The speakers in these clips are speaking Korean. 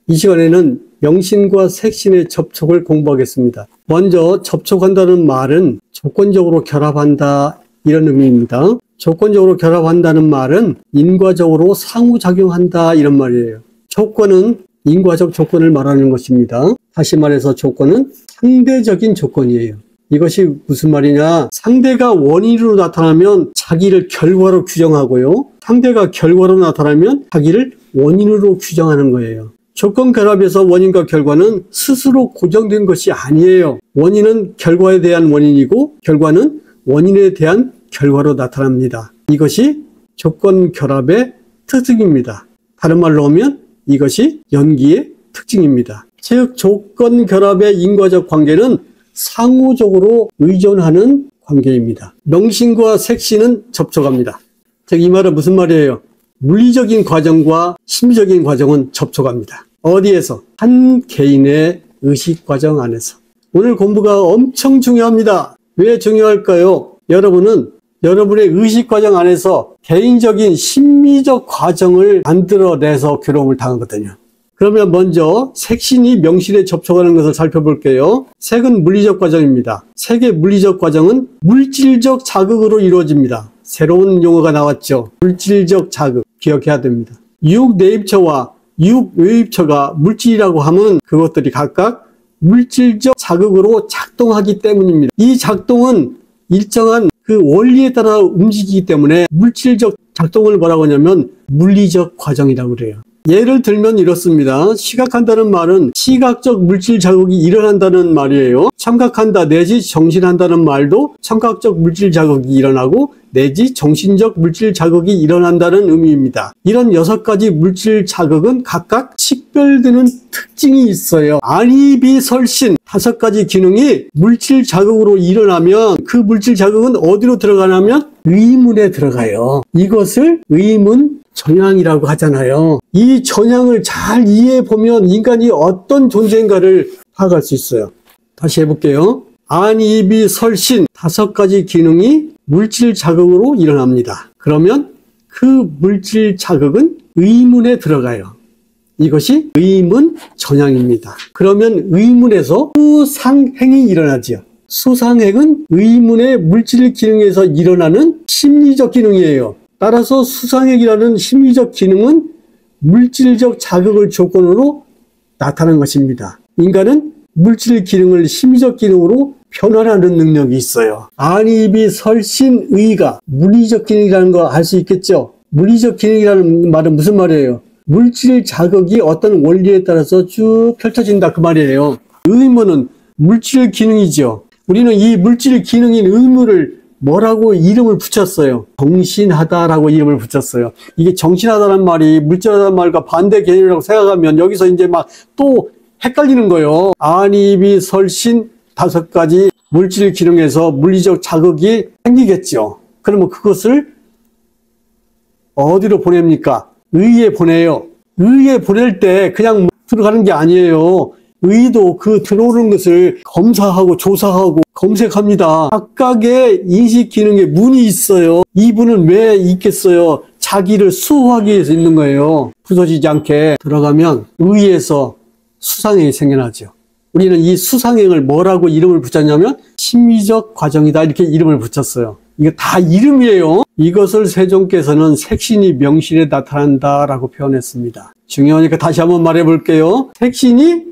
이 시간에는 명신과 색신의 접촉을 공부하겠습니다. 먼저 접촉한다는 말은 조건적으로 결합한다 이런 의미입니다. 조건적으로 결합한다는 말은 인과적으로 상호작용한다 이런 말이에요. 조건은 인과적 조건을 말하는 것입니다. 다시 말해서 조건은 상대적인 조건이에요. 이것이 무슨 말이냐? 상대가 원인으로 나타나면 자기를 결과로 규정하고요. 상대가 결과로 나타나면 자기를 원인으로 규정하는 거예요. 조건 결합에서 원인과 결과는 스스로 고정된 것이 아니에요. 원인은 결과에 대한 원인이고 결과는 원인에 대한 결과로 나타납니다. 이것이 조건 결합의 특징입니다. 다른 말로 하면 이것이 연기의 특징입니다. 즉 조건 결합의 인과적 관계는 상호적으로 의존하는 관계입니다. 명신과 색신은 접촉합니다. 즉 이 말은 무슨 말이에요? 물리적인 과정과 심리적인 과정은 접촉합니다. 어디에서? 한 개인의 의식 과정 안에서. 오늘 공부가 엄청 중요합니다. 왜 중요할까요? 여러분은 여러분의 의식 과정 안에서 개인적인 심리적 과정을 만들어내서 괴로움을 당하거든요. 그러면 먼저 색신이 명신에 접촉하는 것을 살펴볼게요. 색은 물리적 과정입니다. 색의 물리적 과정은 물질적 자극으로 이루어집니다. 새로운 용어가 나왔죠. 물질적 자극 기억해야 됩니다. 유혹내입처와 유혹외입처가 물질이라고 하면 그것들이 각각 물질적 자극으로 작동하기 때문입니다. 이 작동은 일정한 그 원리에 따라 움직이기 때문에 물질적 작동을 뭐라고 하냐면 물리적 과정이라고 그래요. 예를 들면 이렇습니다. 시각한다는 말은 시각적 물질 자극이 일어난다는 말이에요. 청각한다 내지 정신한다는 말도 청각적 물질 자극이 일어나고 내지 정신적 물질 자극이 일어난다는 의미입니다. 이런 6가지 물질 자극은 각각 식별되는 특징이 있어요. 안이비설신 5가지 기능이 물질 자극으로 일어나면 그 물질 자극은 어디로 들어가냐면 의문에 들어가요. 이것을 의문 전향이라고 하잖아요. 이 전향을 잘 이해해보면 인간이 어떤 존재인가를 파악할 수 있어요. 다시 해볼게요. 안이비설신 5가지 기능이 물질 자극으로 일어납니다. 그러면 그 물질 자극은 의문에 들어가요. 이것이 의문 전향입니다. 그러면 의문에서 수상행이 일어나죠. 수상행은 의문의 물질 기능에서 일어나는 심리적 기능이에요. 따라서 수상행이라는 심리적 기능은 물질적 자극을 조건으로 나타나는 것입니다. 인간은 물질 기능을 심리적 기능으로 변환하는 능력이 있어요. 안이비설신의가 물리적 기능이라는 거 알 수 있겠죠? 물리적 기능이라는 말은 무슨 말이에요? 물질 자극이 어떤 원리에 따라서 쭉 펼쳐진다 그 말이에요. 의무는 물질 기능이죠. 우리는 이 물질 기능인 의무를 뭐라고 이름을 붙였어요? 정신하다라고 이름을 붙였어요. 이게 정신하다는 말이 물질하다는 말과 반대 개념이라고 생각하면 여기서 이제 막 또 헷갈리는 거예요. 안이비설신 5가지 물질 기능에서 물리적 자극이 생기겠죠. 그러면 그것을 어디로 보냅니까? 의에 보내요. 의에 보낼 때 그냥 들어가는 게 아니에요. 의도 그 들어오는 것을 검사하고 조사하고 검색합니다. 각각의 인식 기능에 문이 있어요. 이 문은 왜 있겠어요? 자기를 수호하기 위해서 있는 거예요. 부서지지 않게 들어가면 의에서 수상행이 생겨나죠. 우리는 이 수상행을 뭐라고 이름을 붙였냐면 심리적 과정이다 이렇게 이름을 붙였어요. 이게 다 이름이에요. 이것을 세종께서는 색신이 명신에 나타난다라고 표현했습니다. 중요하니까 다시 한번 말해 볼게요. 색신이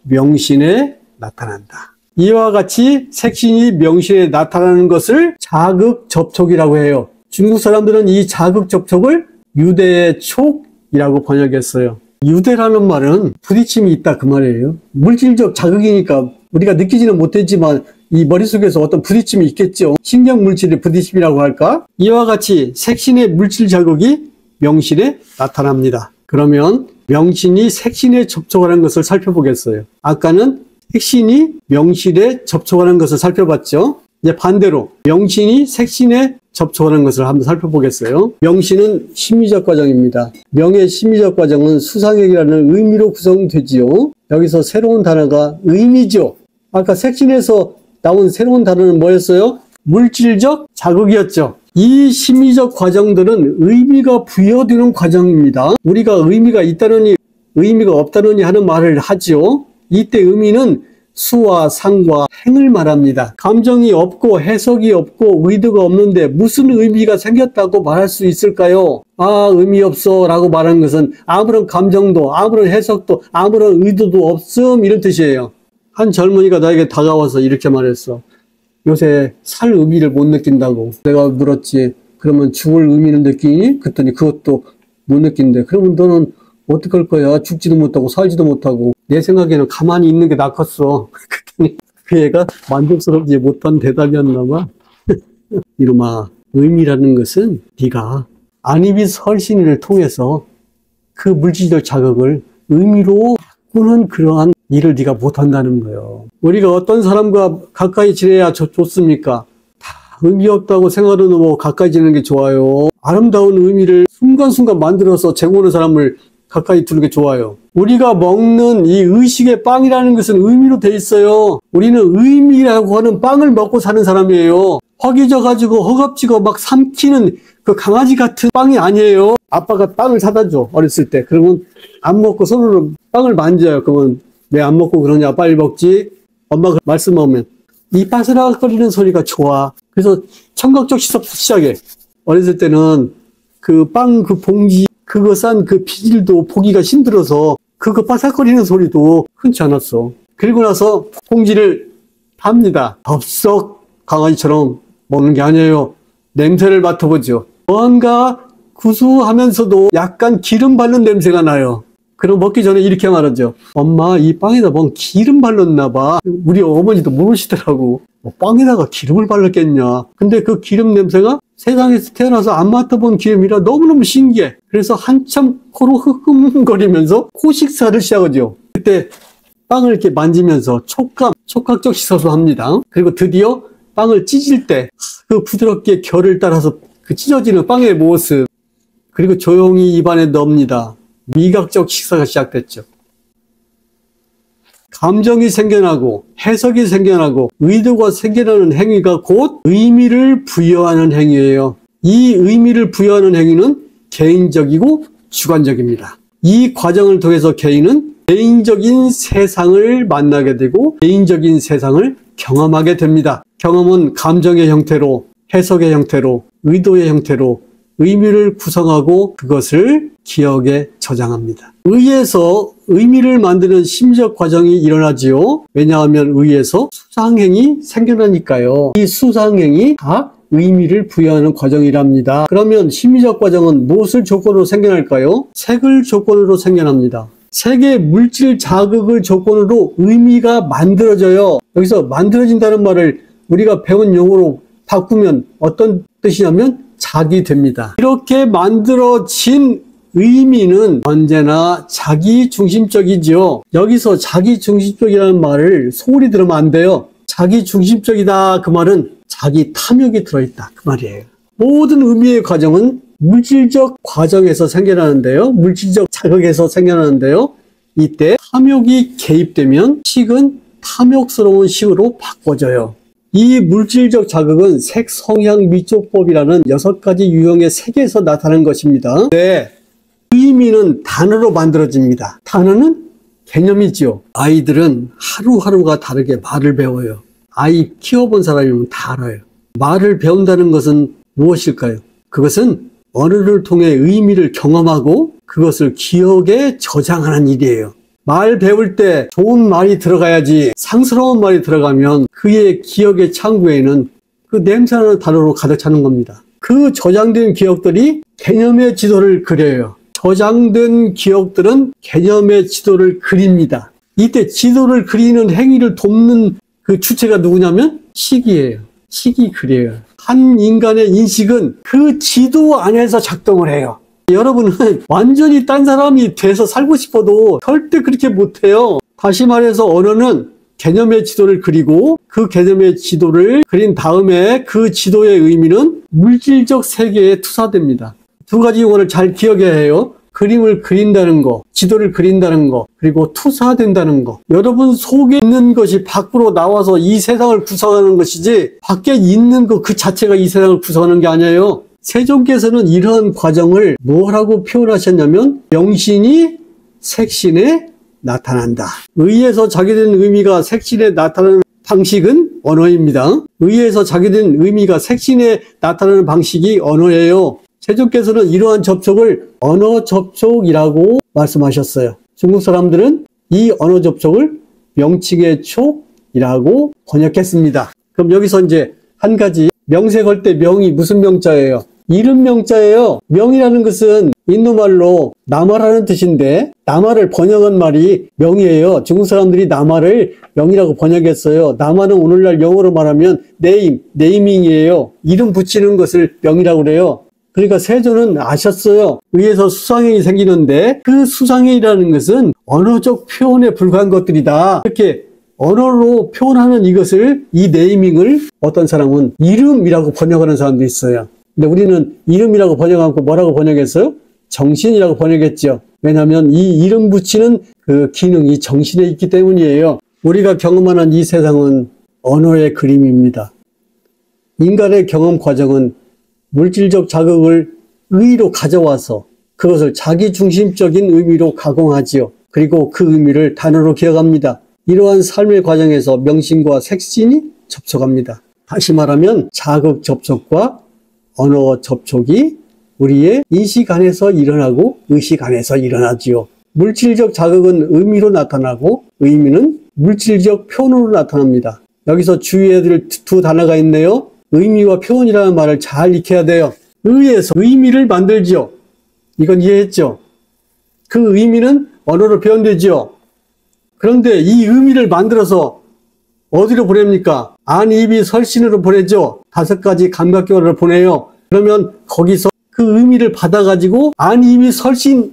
명신에 나타난다. 이와 같이 색신이 명신에 나타나는 것을 자극 접촉이라고 해요. 중국 사람들은 이 자극 접촉을 유대의 촉이라고 번역했어요. 유대라는 말은 부딪힘이 있다 그 말이에요. 물질적 자극이니까 우리가 느끼지는 못했지만 이 머릿속에서 어떤 부딪힘이 있겠죠. 신경물질의 부딪힘이라고 할까? 이와 같이 색신의 물질 자극이 명신에 나타납니다. 그러면 명신이 색신에 접촉하는 것을 살펴보겠어요. 아까는 색신이 명신에 접촉하는 것을 살펴봤죠. 이제 반대로 명신이 색신에 접촉하는 것을 한번 살펴보겠어요. 명신은 심리적 과정입니다. 명의 심리적 과정은 수상행이라는 의미로 구성되지요. 여기서 새로운 단어가 의미죠. 아까 색신에서 나온 새로운 단어는 뭐였어요? 물질적 자극이었죠. 이 심리적 과정들은 의미가 부여되는 과정입니다. 우리가 의미가 있다느니 의미가 없다느니 하는 말을 하지요. 이때 의미는 수와 상과 행을 말합니다. 감정이 없고 해석이 없고 의도가 없는데 무슨 의미가 생겼다고 말할 수 있을까요? 아, 의미 없어 라고 말하는 것은 아무런 감정도 아무런 해석도 아무런 의도도 없음 이런 뜻이에요. 한 젊은이가 나에게 다가와서 이렇게 말했어. 요새 살 의미를 못 느낀다고. 내가 물었지. 그러면 죽을 의미는 느끼니? 그랬더니 그것도 못 느낀대. 그러면 너는 어떡할 거야? 죽지도 못하고 살지도 못하고. 내 생각에는 가만히 있는 게 낫겠어. 그랬더니 그 애가 만족스럽지 못한 대답이었나 봐. 이놈아, 의미라는 것은 네가 안입이 설신을 통해서 그 물질적 자극을 의미로 바꾸는 그러한 일을 네가 못한다는 거예요. 우리가 어떤 사람과 가까이 지내야 좋습니까? 다 의미 없다고 생각하는 뭐 가까이 지내는 게 좋아요. 아름다운 의미를 순간순간 만들어서 제공하는 사람을 가까이 두는 게 좋아요. 우리가 먹는 이 의식의 빵이라는 것은 의미로 돼 있어요. 우리는 의미라고 하는 빵을 먹고 사는 사람이에요. 허기져가지고 허겁지겁 막 삼키는 그 강아지 같은 빵이 아니에요. 아빠가 빵을 사다 줘, 어렸을 때. 그러면 안 먹고 손으로 빵을 만져요. 그러면 왜 안 먹고 그러냐, 빨리 먹지. 엄마가 말씀하면 이 바스락거리는 소리가 좋아. 그래서 청각적 시선부터 시작해. 어렸을 때는 그 빵 그 봉지 그거 싼 그 피질도 보기가 힘들어서 그거 바삭거리는 소리도 흔치 않았어. 그리고 나서 봉지를 팝니다. 덥석 강아지처럼 먹는 게 아니에요. 냄새를 맡아보죠. 뭔가 구수하면서도 약간 기름 바른 냄새가 나요. 그럼 먹기 전에 이렇게 말하죠. 엄마, 이 빵에다 뭔 기름 발랐나 봐. 우리 어머니도 모르시더라고. 뭐 빵에다가 기름을 발랐겠냐. 근데 그 기름 냄새가 세상에서 태어나서 안 맡아본 기름이라 너무너무 신기해. 그래서 한참 코로 흑흑거리면서 코 식사를 시작하죠. 그때 빵을 이렇게 만지면서 촉각적 시사도 합니다. 그리고 드디어 빵을 찢을 때 그 부드럽게 결을 따라서 그 찢어지는 빵의 모습, 그리고 조용히 입안에 넣습니다. 미각적 식사가 시작됐죠. 감정이 생겨나고 해석이 생겨나고 의도가 생겨나는 행위가 곧 의미를 부여하는 행위예요. 이 의미를 부여하는 행위는 개인적이고 주관적입니다. 이 과정을 통해서 개인은 개인적인 세상을 만나게 되고 개인적인 세상을 경험하게 됩니다. 경험은 감정의 형태로, 해석의 형태로, 의도의 형태로 의미를 구성하고 그것을 기억에 저장합니다. 의에서 의미를 만드는 심리적 과정이 일어나지요. 왜냐하면 의에서 수상행이 생겨나니까요. 이 수상행이 다 의미를 부여하는 과정이랍니다. 그러면 심리적 과정은 무엇을 조건으로 생겨날까요? 색을 조건으로 생겨납니다. 색의 물질 자극을 조건으로 의미가 만들어져요. 여기서 만들어진다는 말을 우리가 배운 용어로 바꾸면 어떤 뜻이냐면 작이 됩니다. 이렇게 만들어진 의미는 언제나 자기중심적이지요. 여기서 자기중심적이라는 말을 소홀히 들으면 안 돼요. 자기중심적이다 그 말은 자기 탐욕이 들어있다 그 말이에요. 모든 의미의 과정은 물질적 과정에서 생겨나는데요. 물질적 자극에서 생겨나는데요. 이때 탐욕이 개입되면 식은 탐욕스러운 식으로 바꿔져요. 이 물질적 자극은 색성향미조법이라는 6가지 유형의 색에서 나타나는 것입니다. 네, 의미는 단어로 만들어집니다. 단어는 개념이지요. 아이들은 하루하루가 다르게 말을 배워요. 아이 키워본 사람이면 다 알아요. 말을 배운다는 것은 무엇일까요? 그것은 언어를 통해 의미를 경험하고 그것을 기억에 저장하는 일이에요. 말 배울 때 좋은 말이 들어가야지 상스러운 말이 들어가면 그의 기억의 창구에는 그 냄새나는 단어로 가득 차는 겁니다. 그 저장된 기억들이 개념의 지도를 그려요. 저장된 기억들은 개념의 지도를 그립니다. 이때 지도를 그리는 행위를 돕는 그 주체가 누구냐면 식이에요. 식이 그려요. 한 인간의 인식은 그 지도 안에서 작동을 해요. 여러분은 완전히 딴 사람이 돼서 살고 싶어도 절대 그렇게 못해요. 다시 말해서 언어는 개념의 지도를 그리고 그 개념의 지도를 그린 다음에 그 지도의 의미는 물질적 세계에 투사됩니다. 두 가지 용어를 잘 기억해야 해요. 그림을 그린다는 거, 지도를 그린다는 거, 그리고 투사된다는 거. 여러분 속에 있는 것이 밖으로 나와서 이 세상을 구성하는 것이지 밖에 있는 것 그 자체가 이 세상을 구성하는 게 아니에요. 세종께서는 이러한 과정을 뭐라고 표현하셨냐면 명신이 색신에 나타난다. 의에서 작용된 의미가 색신에 나타나는 방식은 언어입니다. 의에서 작용된 의미가 색신에 나타나는 방식이 언어예요. 세종께서는 이러한 접촉을 언어 접촉이라고 말씀하셨어요. 중국 사람들은 이 언어 접촉을 명칭의 촉이라고 번역했습니다. 그럼 여기서 이제 한 가지, 명세 걸 때 명이 무슨 명자예요? 이름 명자예요. 명이라는 것은 인도말로 나마라는 뜻인데 나마를 번역한 말이 명이에요. 중국 사람들이 나마를 명이라고 번역했어요. 나마는 오늘날 영어로 말하면 네이밍이에요. 이름 붙이는 것을 명이라고 그래요. 그러니까 세조는 아셨어요. 의에서 수상행이 생기는데 그 수상행이라는 것은 언어적 표현에 불과한 것들이다. 이렇게 언어로 표현하는 이것을, 이 네이밍을 어떤 사람은 이름이라고 번역하는 사람도 있어요. 근데 우리는 이름이라고 번역하고 뭐라고 번역했어요? 정신이라고 번역했죠. 왜냐하면 이 이름 붙이는 그 기능이 정신에 있기 때문이에요. 우리가 경험하는 이 세상은 언어의 그림입니다. 인간의 경험 과정은 물질적 자극을 의로 가져와서 그것을 자기중심적인 의미로 가공하지요. 그리고 그 의미를 단어로 기억합니다. 이러한 삶의 과정에서 명신과 색신이 접촉합니다. 다시 말하면 자극 접촉과 언어 접촉이 우리의 인식 안에서 일어나고 의식 안에서 일어나지요. 물질적 자극은 의미로 나타나고 의미는 물질적 표현으로 나타납니다. 여기서 주의해야 될 두 단어가 있네요. 의미와 표현이라는 말을 잘 익혀야 돼요. 의에서 의미를 만들지요. 이건 이해했죠? 그 의미는 언어로 표현되지요. 그런데 이 의미를 만들어서 어디로 보냅니까? 안, 입이, 설신으로 보내죠. 5가지 감각기관으로 보내요. 그러면 거기서 그 의미를 받아가지고 안, 입이, 설신이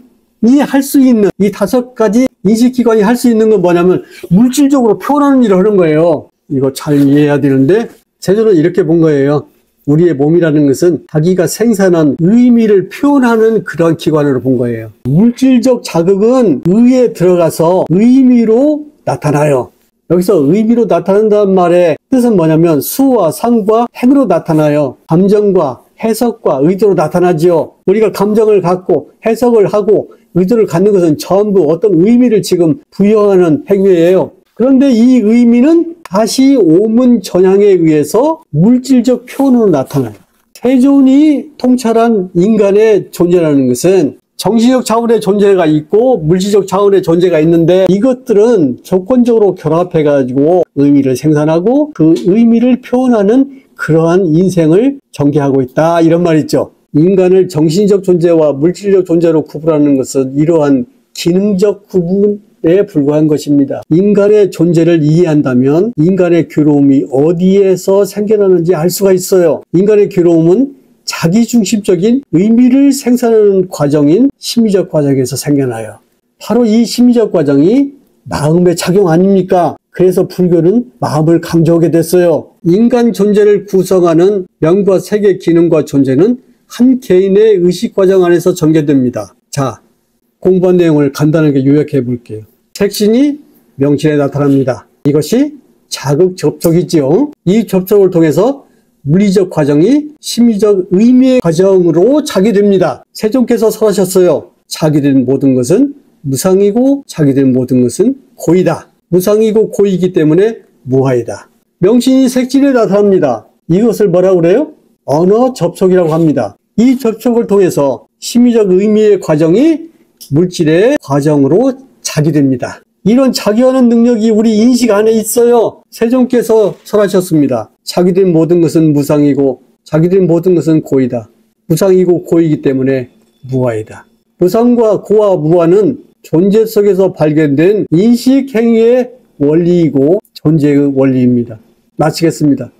할 수 있는 이 5가지 인식기관이 할 수 있는 건 뭐냐면 물질적으로 표현하는 일을 하는 거예요. 이거 잘 이해해야 되는데 세조는 이렇게 본 거예요. 우리의 몸이라는 것은 자기가 생산한 의미를 표현하는 그런 기관으로 본 거예요. 물질적 자극은 의에 들어가서 의미로 나타나요. 여기서 의미로 나타난다는 말의 뜻은 뭐냐면 수와 상과 행으로 나타나요. 감정과 해석과 의도로 나타나지요. 우리가 감정을 갖고 해석을 하고 의도를 갖는 것은 전부 어떤 의미를 지금 부여하는 행위예요. 그런데 이 의미는 다시 오문 전향에 의해서 물질적 표현으로 나타나요. 세존이 통찰한 인간의 존재라는 것은 정신적 차원의 존재가 있고 물질적 차원의 존재가 있는데 이것들은 조건적으로 결합해가지고 의미를 생산하고 그 의미를 표현하는 그러한 인생을 전개하고 있다. 이런 말이죠. 인간을 정신적 존재와 물질적 존재로 구분하는 것은 이러한 기능적 구분에 불과한 것입니다. 인간의 존재를 이해한다면 인간의 괴로움이 어디에서 생겨나는지 알 수가 있어요. 인간의 괴로움은 자기중심적인 의미를 생산하는 과정인 심리적 과정에서 생겨나요. 바로 이 심리적 과정이 마음의 작용 아닙니까? 그래서 불교는 마음을 강조하게 됐어요. 인간 존재를 구성하는 명과 색의 기능과 존재는 한 개인의 의식 과정 안에서 전개됩니다. 자, 공부한 내용을 간단하게 요약해 볼게요. 색신이 명신에 나타납니다. 이것이 자극 접촉이지요. 이 접촉을 통해서 물리적 과정이 심리적 의미의 과정으로 자기됩니다. 세종께서 설하셨어요. 자기된 모든 것은 무상이고 자기된 모든 것은 고이다. 무상이고 고이기 때문에 무하이다. 명신이 색신에 나타납니다. 이것을 뭐라고 그래요? 언어 접촉이라고 합니다. 이 접촉을 통해서 심리적 의미의 과정이 물질의 과정으로 자기됩니다. 이런 자기하는 능력이 우리 인식 안에 있어요. 세종께서 설하셨습니다. 자기된 모든 것은 무상이고 자기된 모든 것은 고이다. 무상이고 고이기 때문에 무아이다. 무상과 고와 무아는 존재 속에서 발견된 인식 행위의 원리이고 존재의 원리입니다. 마치겠습니다.